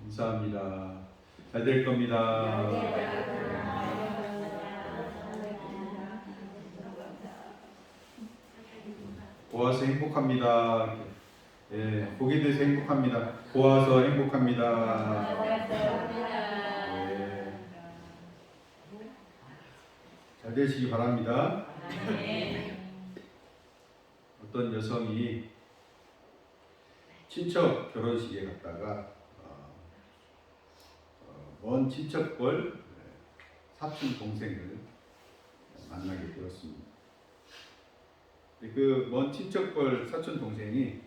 감사합니다. 잘 될 겁니다. 보아서 행복합니다. 예, 보게 돼서 행복합니다. 보아서 행복합니다. 예, 잘 되시기 바랍니다. 어떤 여성이 친척 결혼식에 갔다가 먼 친척뻘 사촌 동생을 만나게 되었습니다. 그 먼 친척뻘 사촌 동생이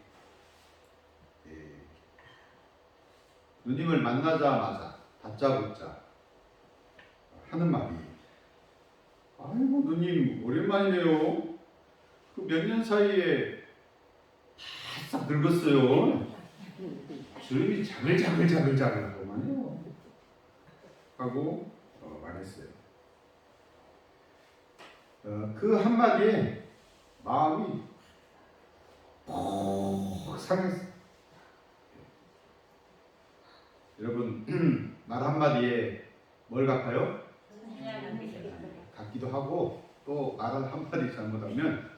누님을 만나자마자 다짜고짜 하는 말이, 아이고 누님 오랜만이네요. 그 몇 년 사이에 싹 늙었어요. 주름이 자글자글하고만요 하고 말했어요. 그 한마디에 마음이 푹 상했어요. 여러분 말 한마디에 뭘 같아요? 같기도 하고, 또 말 한마디 잘못하면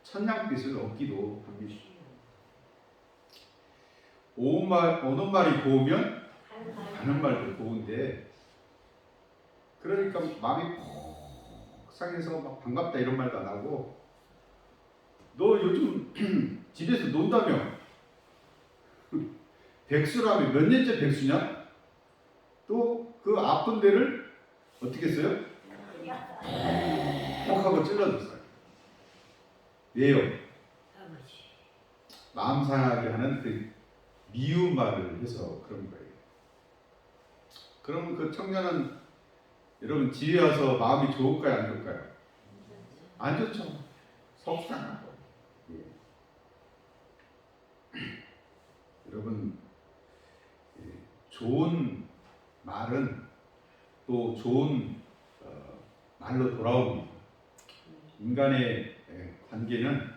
천냥빚을 얻기도 합니다. 오는 말이 고우면 가는 말도 고운데, 그러니까 마음이 푹 상해서 막 반갑다 이런 말도 안 하고, 너 요즘 집에서 논다며? 백수라며? 몇 년째 백수냐? 또 그 아픈 데를 어떻게 했어요? 푹 하고 찔러줬어요. 왜요? 마음 상하게 하는 그 미운 말을 해서 그런 거예요. 그러면 그 청년은 여러분 집에 와서 마음이 좋을까요? 안 좋을까요? 안 좋죠. 속상하고. 예. 여러분 좋은 말은 또 좋은 말로 돌아옵니다. 인간의 관계는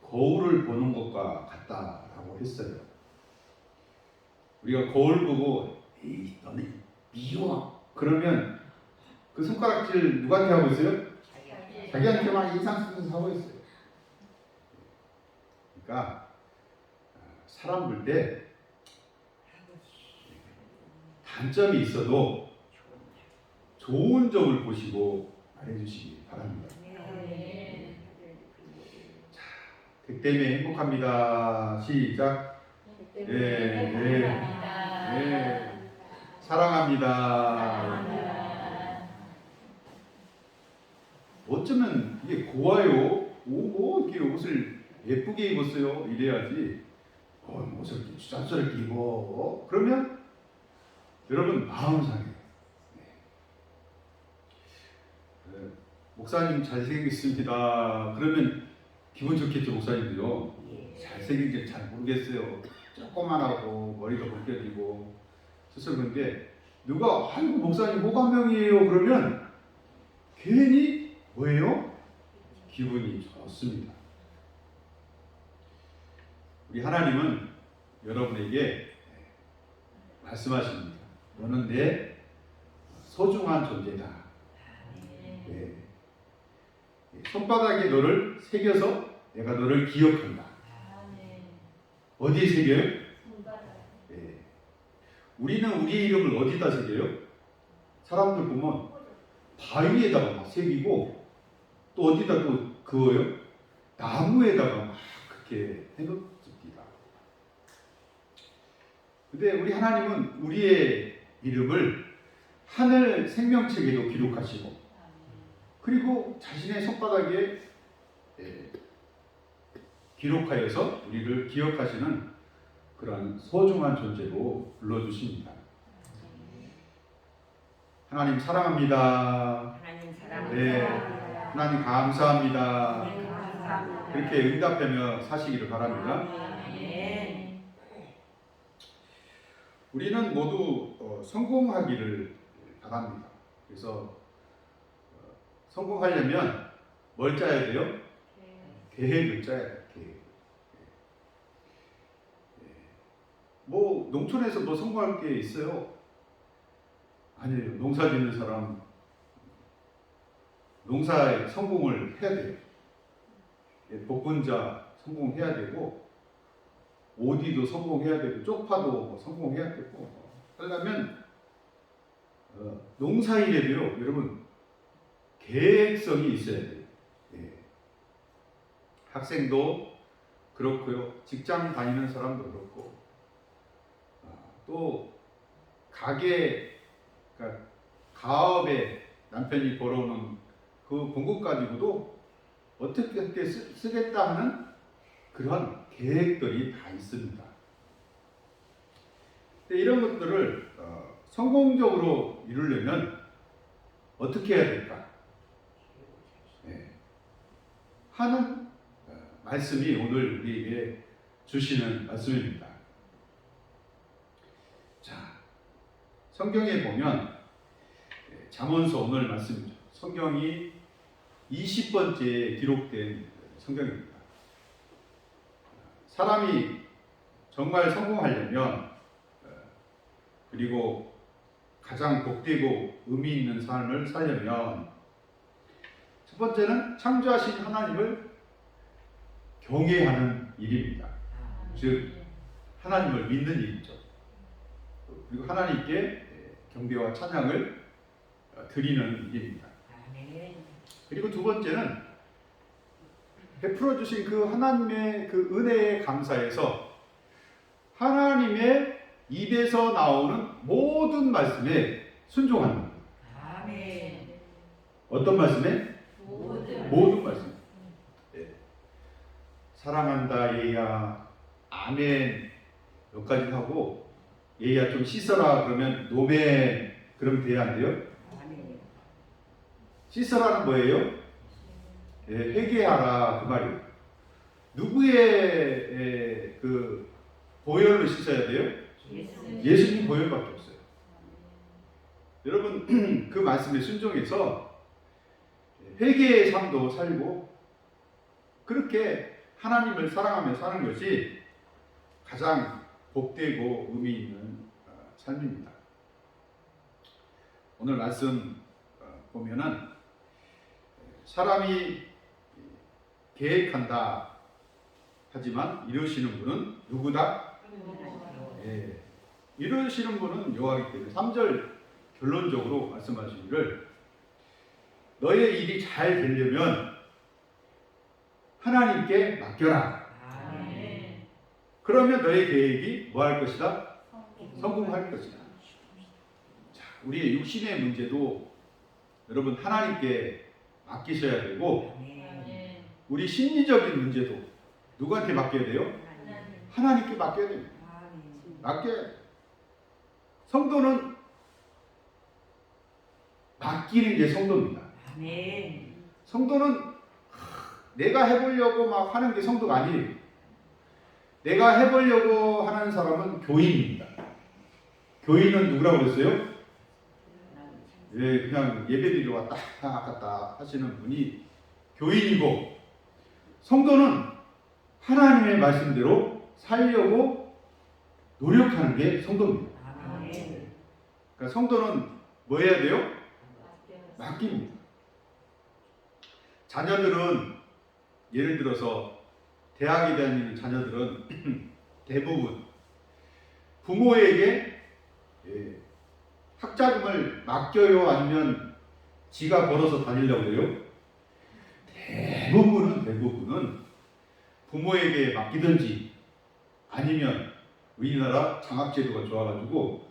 거울을 보는 것과 같다라고 했어요. 우리가 거울 보고 에이 너는 미워 그러면 그 손가락질 누구한테 하고 있어요? 자기한테만 인상 쓰면서 하고 있어요. 그러니까 사람 볼 때 단점이 있어도 좋은 점을 보시고 말해주시기 바랍니다. 자, 덕담에 행복합니다. 시작. 네. 사랑합니다. 어쩌면 이게 고와요. 뭐 이렇게 옷을 예쁘게 입었어요. 이래야지. 옷을 이렇게 짠스럽게 입어. 그러면 여러분 마음 상해요. 목사님 잘생겼습니다. 그러면 기분 좋겠죠, 목사님도요. 잘생긴 게 잘 모르겠어요. 조그만하고 머리가 벗겨지고 스스로. 그런데 누가 아이고 목사님 호감형이에요 그러면 괜히 뭐예요? 기분이 좋습니다. 우리 하나님은 여러분에게 말씀하십니다. 너는 내 소중한 존재다. 네. 손바닥에 너를 새겨서 내가 너를 기억한다. 어디에 새겨요? 네. 우리는 우리의 이름을 어디다 새겨요? 사람들 보면 바위에다가 막 새기고, 또 어디다 또 그어요? 나무에다가 막 그렇게 해놓습니다. 근데 우리 하나님은 우리의 이름을 하늘 생명책에도 기록하시고, 그리고 자신의 손바닥에 기록하여서 우리를 기억하시는 그런 소중한 존재로 불러주십니다. 하나님 사랑합니다. 네, 하나님 감사합니다. 그렇게 응답하며 사시기를 바랍니다. 우리는 모두 성공하기를 바랍니다. 그래서 성공하려면 뭘 짜야 돼요? 계획을 짜야 돼요. 계획. 뭐 농촌에서 뭐 성공할 게 있어요? 아니에요. 농사 짓는 사람 농사에 성공을 해야 돼요. 복분자 성공해야 되고 오디도 성공해야 되고 쪽파도 뭐 성공해야 되고 하려면 농사일에도요 여러분 계획성이 있어야 돼요. 예. 학생도 그렇고요, 직장 다니는 사람도 그렇고, 또 가게, 그러니까 가업에 남편이 벌어오는 그 봉급 가지고도 어떻게 쓰겠다 하는 그런 계획들이 다 있습니다. 근데 이런 것들을 성공적으로 이루려면 어떻게 해야 될까? 네. 하는 말씀이 오늘 우리에게 주시는 말씀입니다. 자, 성경에 보면 잠언서 오늘 말씀이죠. 성경이 20번째 기록된 성경입니다. 사람이 정말 성공하려면 그리고 가장 복되고 의미 있는 삶을 살려면 첫 번째는 창조하신 하나님을 경외하는 일입니다. 즉 하나님을 믿는 일이죠. 그리고 하나님께 경배와 찬양을 드리는 일입니다. 그리고 두 번째는 베풀어 주신 그 하나님의 그 은혜에 감사해서 하나님의 입에서 나오는 모든 말씀에 순종하는 겁니다. 아멘. 어떤 말씀에? 모든 말씀. 네. 사랑한다 얘야 아멘 여기까지 하고 얘야 좀 씻어라 그러면 노멘 그러면 돼야 안 돼요? 아멘. 씻어라는 뭐예요? 예, 회개하라 그 말이에요. 누구의 그 보혈로 씻어야 돼요? 예수님 보혈밖에 없어요. 여러분 그 말씀에 순종해서 회개의 삶도 살고 그렇게 하나님을 사랑하며 사는 것이 가장 복되고 의미 있는 삶입니다. 오늘 말씀 보면은 사람이 계획한다 하지만 이루시는 분은 누구다? 예, 이루시는 분은 여호와이기 때문에 3절 결론적으로 말씀하시기를 너의 일이 잘 되려면 하나님께 맡겨라. 아멘. 그러면 너의 계획이 뭐 할 것이다? 성공할 것이다. 자, 우리의 육신의 문제도 여러분 하나님께 맡기셔야 되고 아멘. 우리 심리적인 문제도 누구한테 맡겨야 돼요? 하나님께 맡겨야 됩니다. 맡겨야 돼요. 성도는 맡기는 게 성도입니다. 아멘. 성도는 내가 해보려고 막 하는 게 성도가 아니에요. 내가 해보려고 하는 사람은 교인입니다. 교인은 누구라고 그랬어요? 예, 그냥 예배드리러 왔다 갔다 하시는 분이 교인이고 성도는 하나님의 말씀대로 살려고 노력하는 게 성도입니다. 아멘. 그러니까 성도는 뭐 해야 돼요? 맡깁니다. 자녀들은 예를 들어서 대학에 다니는 자녀들은 대부분 부모에게 학자금을 맡겨요? 아니면 지가 벌어서 다니려고 해요? 대부분은 부모에게 맡기든지 아니면 우리나라 장학제도가 좋아가지고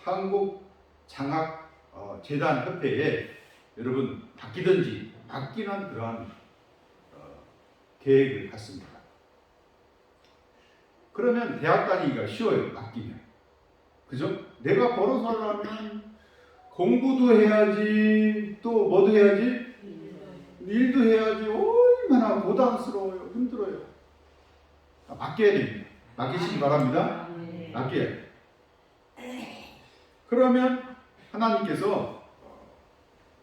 한국 장학재단 협회에 여러분 맡기든지 맡기는 그러한 계획을 갖습니다. 그러면 대학 다니기가 쉬워요. 맡기면. 그죠? 내가 벌어서 하려면 공부도 해야지 또 뭐도 해야지 일도 해야지 얼마나 고단스러워요. 힘들어요. 맡겨야 됩니다. 맡기시기 바랍니다. 맡겨야 돼요. 그러면 하나님께서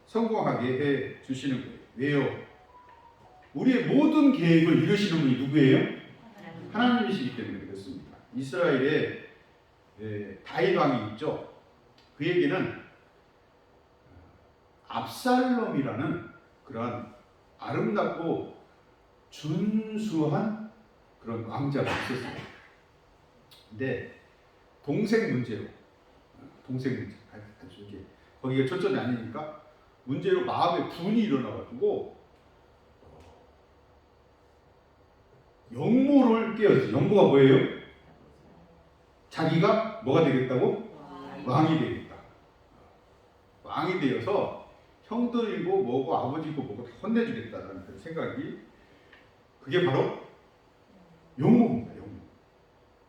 성공하게 해 주시는 거예요. 왜요? 우리의 모든 계획을 이루시는 분이 누구예요? 하나님이시기 때문에 그렇습니다. 이스라엘의 다윗 왕이 있죠. 그 얘기는 압살롬이라는 그러한 아름답고 준수한 그런 왕자가 있었어요. 근데 동생 문제로 거기가 초점이 아니니까 문제로 마음에 분이 일어나가지고 영모를 깨었어요. 영모가 뭐예요? 자기가 뭐가 되겠다고? 왕이 되겠다. 왕이 되어서 형들이고 뭐고 아버지고 뭐고 다 혼내주겠다라는 그 생각이, 그게 바로 영모입니다.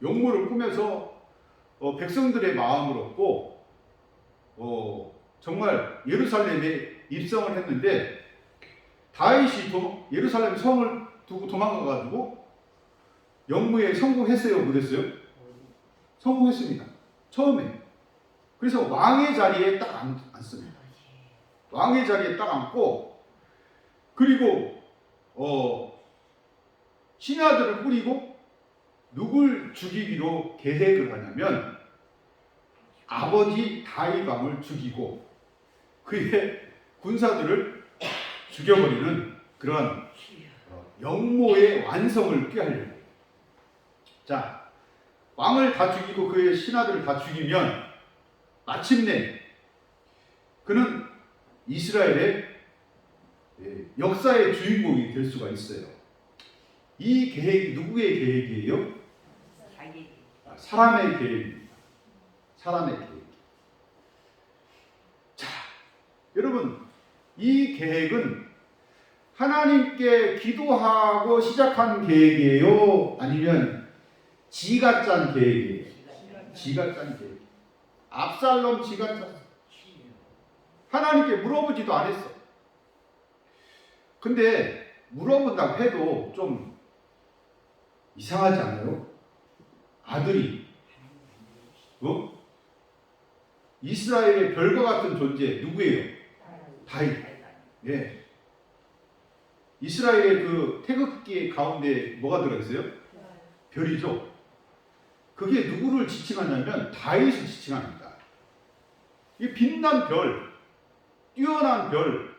영모를 꾸며서 백성들의 마음을 얻고 정말 예루살렘에 입성을 했는데, 다윗이 예루살렘 성을 두고 도망가가지고 영모에 성공했어요? 못했어요? 성공했습니다. 처음에. 그래서 왕의 자리에 딱 앉습니다. 왕의 자리에 딱 앉고, 그리고 신하들을 꾸리고 누굴 죽이기로 계획을 하냐면 아버지 다윗 왕을 죽이고 그의 군사들을 죽여버리는 그런 영모의 완성을 꾀하려고. 자, 왕을 다 죽이고 그의 신하들을 다 죽이면 마침내 그는 이스라엘의 역사의 주인공이 될 수가 있어요. 이 계획이 누구의 계획이에요? 사람의 계획입니다. 사람의 계획. 자, 여러분, 이 계획은 하나님께 기도하고 시작한 계획이에요? 아니면 지가 짠 계획이에요? 지가 짠 계획. 압살롬 지가 짰어. 하나님께 물어보지도 않았어. 근데 물어본다고 해도 좀 이상하지 않아요? 아들이 이스라엘의 별과 같은 존재 누구예요? 다윗. 예. 이스라엘의 그 태극기 가운데 뭐가 들어있어요? 별이죠. 그게 누구를 지칭하냐면 다윗을 지칭합니다. 이 빛난 별, 뛰어난 별,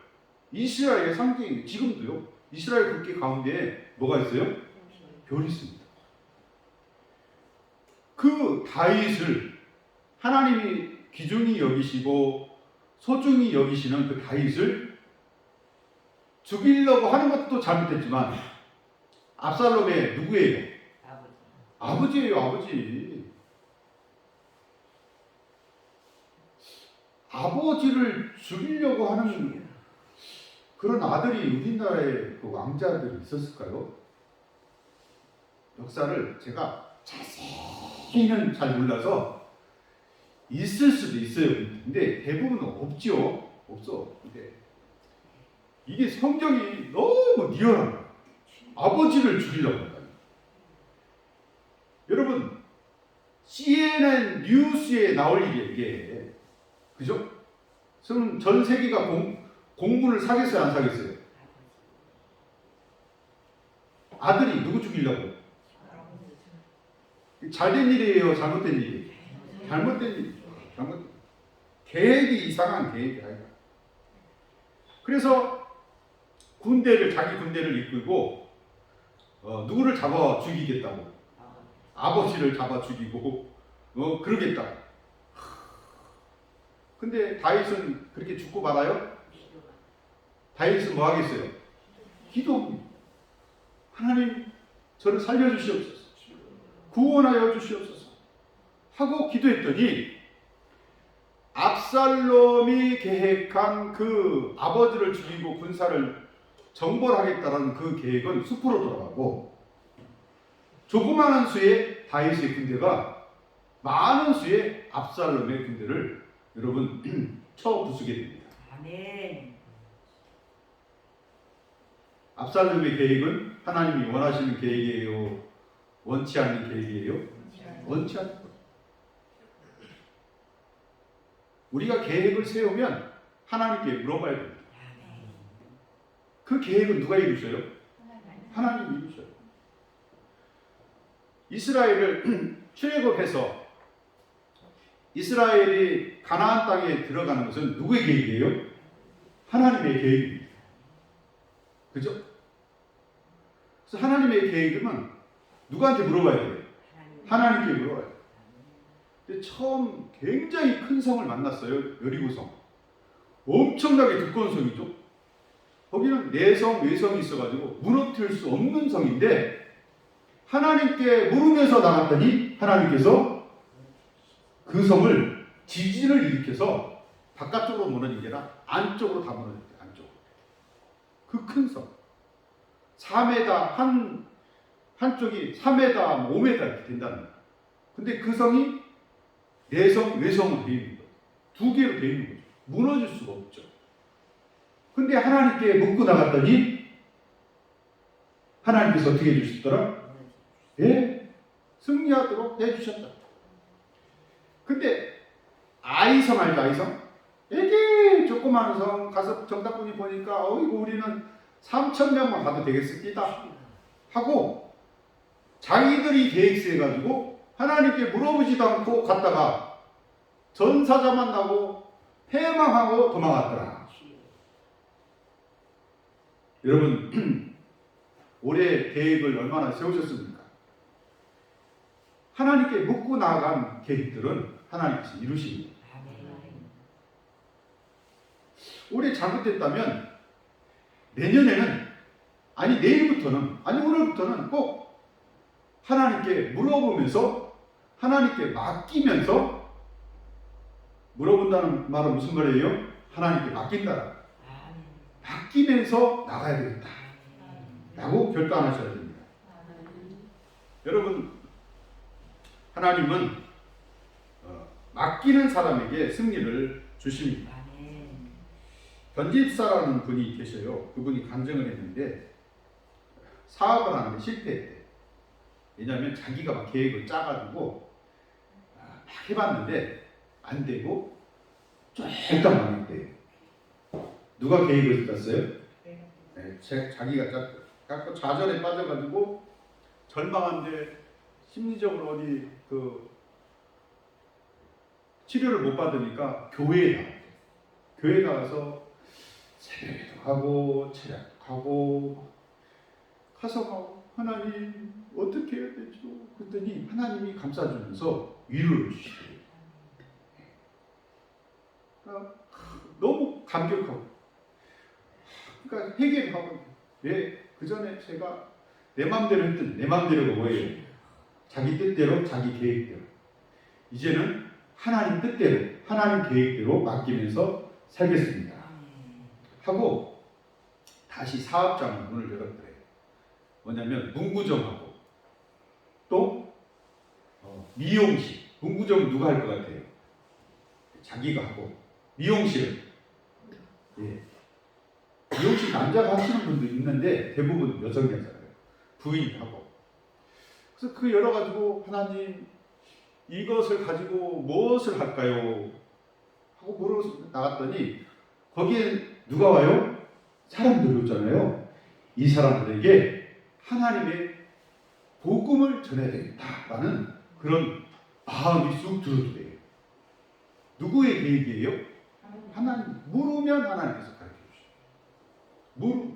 이스라엘의 상징. 지금도요, 이스라엘 국기 가운데 뭐가 있어요? 별이 있습니다. 그 다윗을 하나님이 귀중히 여기시고 소중히 여기시는 그 다윗을 죽이려고 하는 것도 잘못했지만 압살롬의 누구예요? 아버지예요, 아버지. 아버지를 죽이려고 하는 그런 아들이 우리나라에 그 왕자들이 있었을까요? 역사를 제가 자세히는 잘 몰라서 있을 수도 있어요. 근데 대부분은 없죠. 없어. 근데 이게 성경이 너무 리얼한 거예요. 아버지를 죽이려고 한다. 여러분, CNN 뉴스에 나올 일이에요, 이게. 그죠? 그럼 전 세계가 공분을 사겠어요, 안 사겠어요? 아들이 누구 죽이려고? 잘된 일이에요, 잘못된 일이에요? 잘못된 일이죠. 계획이 이상한 계획이 아니라. 그래서 자기 군대를 이끌고 누구를 잡아 죽이겠다고? 아버지를 잡아 죽이고 그러겠다고. 근데 다윗은 그렇게 죽고 말아요? 다윗은 뭐 하겠어요? 기도. 하나님, 저를 살려주시옵소서. 구원하여 주시옵소서. 하고 기도했더니 압살롬이 계획한 그 아버지를 죽이고 군사를 정벌하겠다는 그 계획은 숲으로 돌아가고, 조그마한 수의 다윗의 군대가 많은 수의 압살롬의 군대를 여러분 쳐 부수게 됩니다. 아멘. 압살롬의 계획은 하나님이 원하시는 계획이에요? 원치 않는 계획이에요? 원치 않는 것. 우리가 계획을 세우면 하나님께 물어봐야 됩니다. 그 계획은 누가 이루셔요? 하나님이 이루셔요. 이스라엘을 출애굽해서 이스라엘이 가나안 땅에 들어가는 것은 누구의 계획이에요? 하나님의 계획입니다. 그죠? 그래서 하나님의 계획은 누구한테 물어봐야 돼요? 하나님께 물어봐야 돼요. 근데 처음 굉장히 큰 성을 만났어요. 여리고성. 엄청나게 두꺼운 성이죠. 거기는 내성, 외성이 있어가지고 무너뜨릴 수 없는 성인데 하나님께 물으면서 나갔더니 하나님께서 그 성을 지진을 일으켜서 바깥쪽으로 무너진 게 아니라 안쪽으로 다 무너졌대요. 안쪽으로. 그 큰 성. 4m, 한쪽이 3m, 5m 이렇게 된다는 거예요. 근데 그 성이 내성, 외성으로 되어 있는 거예요. 두 개로 되어 있는 거죠. 무너질 수가 없죠. 근데 하나님께 묻고 나갔더니 하나님께서 어떻게 해주셨더라? 예, 승리하도록 해주셨다. 근데 아이성 알죠? 아이성? 되게 조그마한 성 가서 정답분이 보니까 어이구 우리는 3,000명만 가도 되겠습니다 하고 자기들이 계획세해가지고 하나님께 물어보지도 않고 갔다가 전사자 만나고 패망하고 도망갔더라. 여러분 올해 계획을 얼마나 세우셨습니까? 하나님께 묻고 나간 계획들은 하나님께서 이루십니다. 올해 잘못됐다면 내년에는 아니 내일부터는 아니 오늘부터는 꼭 하나님께 물어보면서 하나님께 맡기면서 물어본다는 말은 무슨 말이에요? 하나님께 맡긴다. 맡기면서 나가야 되겠다 라고 결단하셔야 됩니다. 여러분 하나님은 맡기는 사람에게 승리를 주십니다. 변집사라는 분이 계셔요. 그분이 간증을 했는데 사업을 하는데 실패했대요. 왜냐하면 자기가 막 계획을 짜가지고 막 해봤는데 안 되고 쫄딱 망했대요. 누가 계획을 짰어요? 네, 자기가 짰고 좌절에 빠져가지고 절망한데 심리적으로 어디 그 치료를 못 받으니까 교회에 나왔대요. 교회에 나와서 새벽에도 가고 철야도 가고 가서 하나님 어떻게 해야 되죠? 그랬더니 하나님이 감싸주면서 위로를 주시더래요. 그러니까 너무 감격하고 그러니까 회개하고 왜 그 전에 제가 내 마음대로 했던 내 마음대로가 뭐예요? 자기 뜻대로 자기 계획대로 이제는 하나님 뜻대로 하나님 계획대로 맡기면서 살겠습니다 하고 다시 사업장 문을 열었더래요. 뭐냐면 문구점하고 또 미용실. 문구점 누가 할 것 같아요? 자기가 하고 미용실은 미용실 남자가 하시는 분도 있는데 대부분 여성이 하잖아요. 부인이 하고. 그래서 그 열어가지고 하나님 이것을 가지고 무엇을 할까요? 하고 물어 나갔더니 거기에 누가 와요? 사람들이 오잖아요. 이 사람들에게 하나님의 복음을 전해야 되겠다라는 그런 마음이 쑥 들어오더래요. 누구의 계획이에요? 하나님. 물으면 하나님께서 가르쳐 주시죠.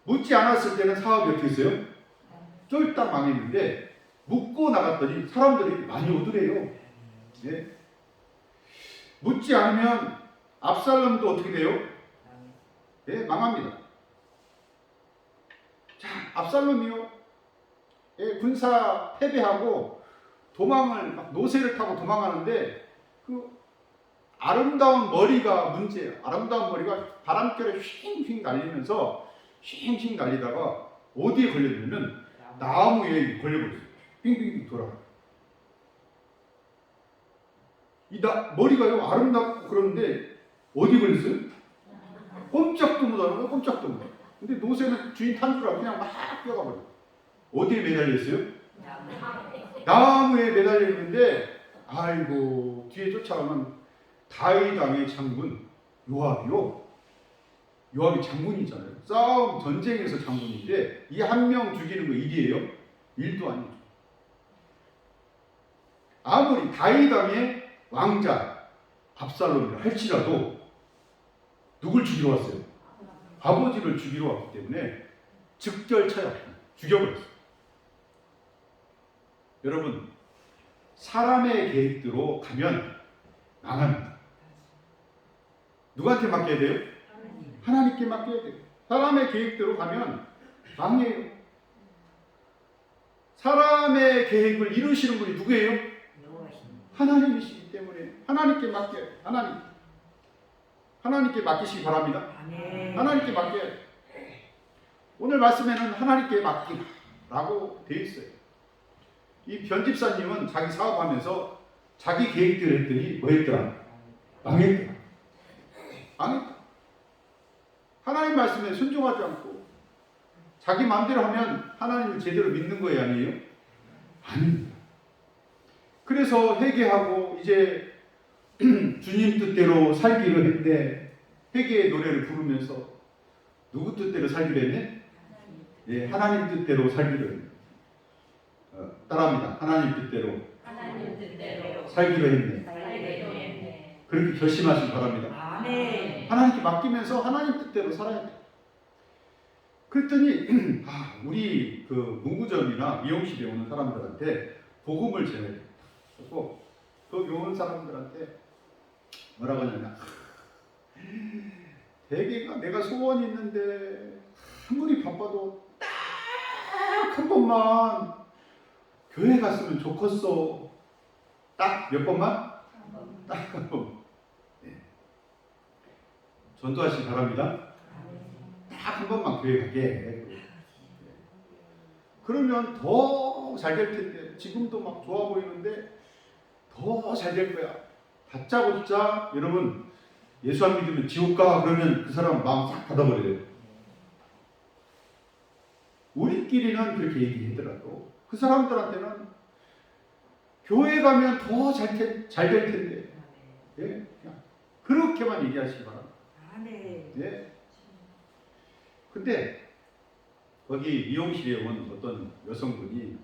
묻지 않았을 때는 사업이 어떻게 했어요? 쫄딱 망했는데 묻고 나갔더니 사람들이 많이 오더래요. 네. 묻지 않으면 압살롬도 어떻게 돼요? 네, 망합니다. 자, 압살롬이요. 예, 군사 패배하고 도망을 막 노새를 타고 도망하는데 그 아름다운 머리가 문제예요. 아름다운 머리가 바람결에 휙휙 날리면서 휙휙 날리다가 어디에 걸렸냐면 나무에 걸려버렸어요. 빙빙빙 돌아가. 머리가요 아름답고 그런데 어디 걸렸어요? 꼼짝도 못하는 거 꼼짝도 못해. 근데 노새는 주인 탄 줄 알고 그냥 막 뛰어가 버려. 어디에 매달려 있어요? 나무에 매달려 있는데 아이고 뒤에 쫓아오는 다윗 왕의 장군 요압이요. 요압이 장군이잖아요. 싸움 전쟁에서 장군인데 이 한 명 죽이는 거 일이에요? 일도 아니죠. 아무리 다윗 왕의 왕자 압살롬이라 할지라도 누굴 죽이러 왔어요? 아버지를 죽이러 왔기 때문에 즉결차야 죽여버렸어요. 여러분, 사람의 계획대로 가면 망합니다. 누구한테 맡겨야 돼요? 하나님께 맡겨야 돼요. 사람의 계획대로 가면 망해요. 사람의 계획을 이루시는 분이 누구예요? 하나님이시기 때문에 하나님께 맡겨야 돼요. 하나님께 맡기시기 바랍니다. 하나님께 맡겨야 돼요. 오늘 말씀에는 하나님께 맡기라고 되어 있어요. 이 변집사님은 자기 사업하면서 자기 계획대로 했더니 뭐 했더라? 망했더라. 하나님 말씀에 순종하지 않고 자기 마음대로 하면 하나님을 제대로 믿는 거예요, 아니에요? 아닙니다. 그래서 회개하고 이제 주님 뜻대로 살기로 했는데 회개의 노래를 부르면서 누구 뜻대로 살기로 했네? 예, 하나님 뜻대로 살기로 했네. 따라합니다. 하나님 뜻대로 살기로 했네. 그렇게 결심하시기 바랍니다. 하나님께 맡기면서 하나님 뜻대로 살아야 돼요. 그랬더니 우리 그 문구점이나 미용실에 오는 사람들한테 복음을 전해야 됩니다. 그리고 거기 오는 사람들한테 뭐라고 하냐면 대개가 내가 소원이 있는데 아무리 바빠도 딱 한 번만 교회 갔으면 좋겠어. 딱 몇 번만? 딱 한 번. 네. 전도하시기 바랍니다. 딱 한 번만 교회 가게. 그러면 더 잘 될 텐데 지금도 막 좋아 보이는데 더 잘 될 거야. 다짜고짜 여러분 예수 안 믿으면 지옥 가 그러면 그 사람 마음 싹 닫아버려요. 우리끼리는 그렇게 얘기하더라도 그 사람들한테는 교회 가면 더 잘 될 텐데. 예? 그냥 그렇게만 얘기하시기 바랍니다. 예? 근데 거기 미용실에 온 어떤 여성분이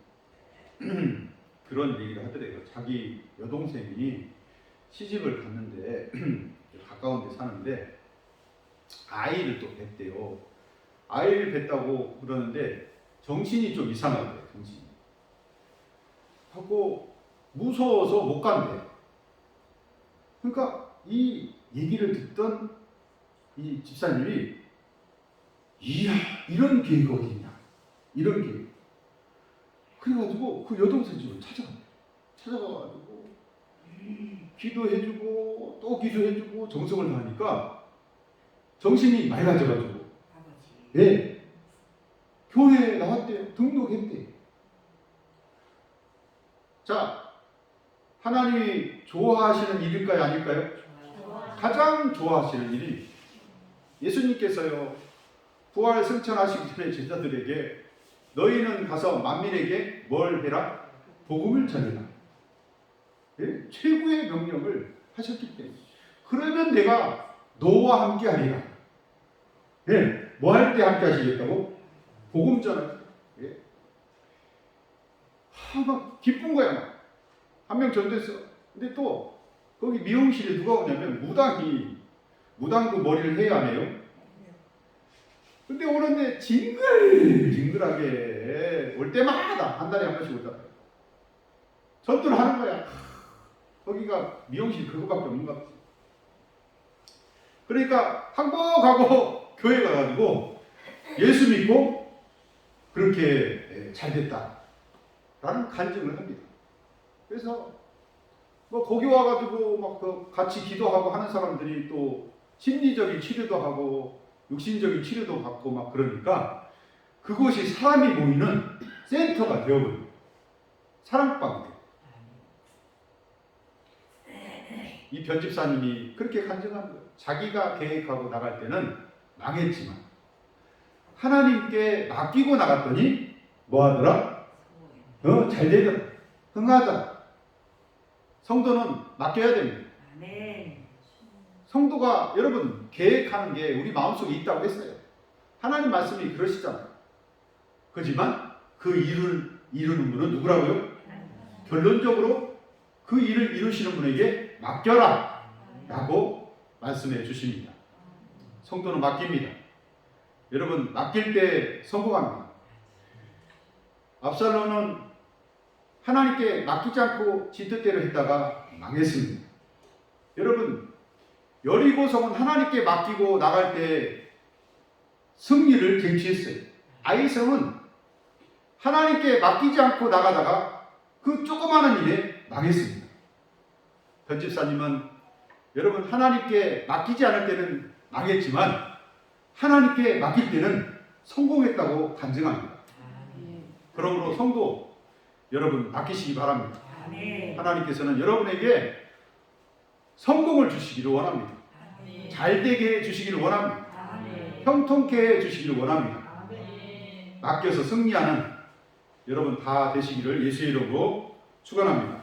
그런 얘기를 하더래요. 자기 여동생이 시집을 갔는데 가까운 데 사는데 아이를 또 뵀대요. 아이를 뵀다고 그러는데 정신이 좀 이상하대요. 정신이. 하고 무서워서 못 간대. 그러니까 이 얘기를 듣던 이 집사님이 이야 이런 계획이 어딨냐. 이런 계획. 그래가지고 그 여동생 집을 찾아간대요. 찾아가가지고 기도해주고 또 기도해주고 정성을 다하니까 정신이 맑아져가지고 예, 교회에 나왔대요. 등록했대요. 자, 하나님이 좋아하시는 일일까요? 아닐까요? 가장 좋아하시는 일이 예수님께서요 부활 승천하시기 전에 제자들에게 너희는 가서 만민에게 뭘 해라? 복음을 전해라. 예? 최고의 명령을 하셨기 때문에 그러면 내가 너와 함께 하리라. 예? 뭐 할 때 함께 하시겠다고? 복음 전할 때. 예? 막 기쁜 거야. 막. 한 명 전도했어. 근데 또 거기 미용실에 누가 오냐면 무당도 머리를 해야 하네요. 근데 오는데 징글징글하게 올 때마다 한 달에 한 번씩 오잖아요. 전도를 하는 거야. 거기가 미용실 그거밖에 없는가 보지. 그러니까 항복하고 교회 가가지고 예수 믿고 그렇게 잘 됐다라는 간증을 합니다. 그래서 뭐 거기 와가지고 막 그 같이 기도하고 하는 사람들이 또 심리적인 치료도 하고 육신적인 치료도 받고 막 그러니까 그것이 사람이 모이는 센터가 되어버려요. 사랑방이 돼요. 이 변집사님이 그렇게 간증한 거예요. 자기가 계획하고 나갈 때는 망했지만 하나님께 맡기고 나갔더니 뭐 하더라? 잘 되더라. 흥하더라. 성도는 맡겨야 됩니다. 성도가 여러분 계획하는 게 우리 마음속에 있다고 했어요. 하나님 말씀이 그러시잖아요. 그렇지만 그 이루는 분은 누구라고요? 결론적으로 그 일을 이루시는 분에게 맡겨라 라고 말씀해 주십니다. 성도는 맡깁니다. 여러분, 맡길 때 성공합니다. 압살롬은 하나님께 맡기지 않고 지 뜻대로 했다가 망했습니다. 여러분, 여리고성은 하나님께 맡기고 나갈 때 승리를 쟁취했어요. 아이성은 하나님께 맡기지 않고 나가다가 그 조그마한 일에 망했습니다. 변집사님은 여러분, 하나님께 맡기지 않을 때는 망했지만 하나님께 맡길 때는 성공했다고 간증합니다. 그러므로 성도 여러분, 맡기시기 바랍니다. 하나님께서는 여러분에게 성공을 주시기를 원합니다. 잘 되게 해주시기를 원합니다. 형통케 해주시기를 원합니다. 맡겨서 승리하는 여러분 다 되시기를 예수의 이름으로 축원합니다.